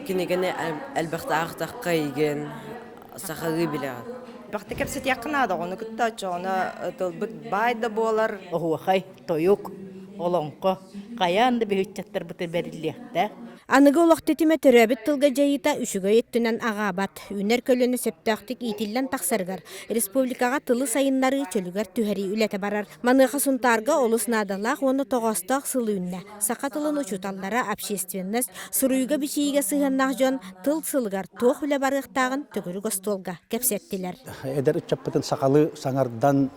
Кинегене әлбәхтә иген сахагы биле. Бахты кепсет якынада оны күтті очоғына тылбыт байда болар. Охуахай, тойук, олонко, каянды бихүтчаттар бытыр берилиэхтэ. Анығы олақтетіме төрәбіт тылға жайыта үшігі еттінен ағабат. Үнер көліні сөптіқтік итілден тақсарғар. Республикаға тылы сайынлары чөлігер түхәри үләті барар. Маныға сұнтарға олыс надалақ оны тоғастақ сылы үнне. Сақа тылын ұчуталлара общественность, сұруйға бішейге сығыннақ жон тыл сылғар тоқ үлі барықтағын түгірі гостолға кәпсеттілер. Эдер үтчаппытын сақалы саңардан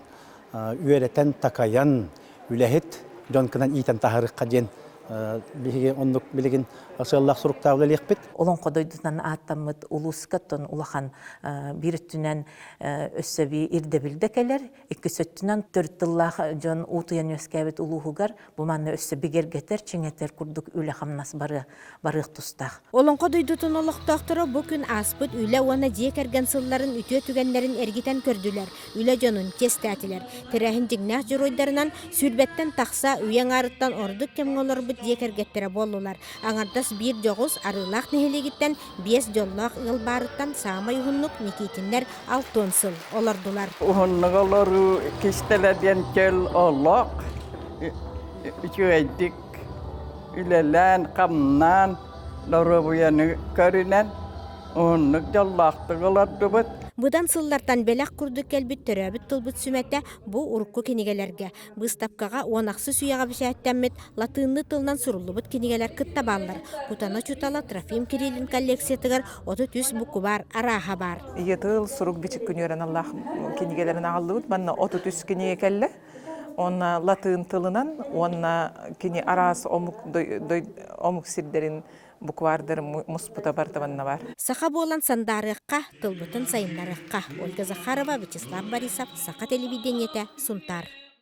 үйеретін такаян үләхет жон кынан итен тахарыққа ден биһиге оннук билигин асыллах суруктаабыла лиекпит. Олон кодойдутан аттамыт улускаттон улахан бириттүнен өссөби ирдебилдекелер, иккисөттүнен төрттыллах жон утуян өскәбит улухугар буманны өссөби гергетер, чиңетер курдук үле хамнас барык тустах. Олон кодойдутун олықтақтыры бұ күн аспыт үле оны жекерген сылларын үтө түгенлерін әргитен көрділер. Үле жонун тестәтілер. Тірәхін жигнах жұройдарынан сүрбеттен тақса үйен арыттан ордық кемғолар бұд жекергеттері болулар. Аңардас bir жоғыз арылақ нехелегіттен 5 жоллақ ыл барыттан сама юхуннук Никитинлер 6 сыл олардылар. Ухуннугалару кистеледен кел олақ, үчуэйдік, үлелен, қамнан, лорубуяны көрінен, ухуннук жоллақтығыларды бұд. Бұдан сыллартан белек күрдік кәлбіт төрәбіт тұлбыт сүмәтті бұ ұрыққы кенегелерге. Бұстапқаға онақсы сүйаға бішәттәммет латынны тылнан сұрылыбыт кенегелер кытта баллар. Кутана чутала Трофим Кириллин коллекциятығар 30 бұқы бар, араға бар. Етіл сұрук бічік күнерін Аллах кенегелерін ағалығыд. Банна 30 кенеге кәлі. Онна латын тылынан, онна кене арас омук сирдерин буквардыр муспута бартабанна бар. Саха болан сандарыққа, тылбытын сайындарыққа. Ольга Захарова, Вячеслав Борисов, Саха телевидениеті, Сунтар.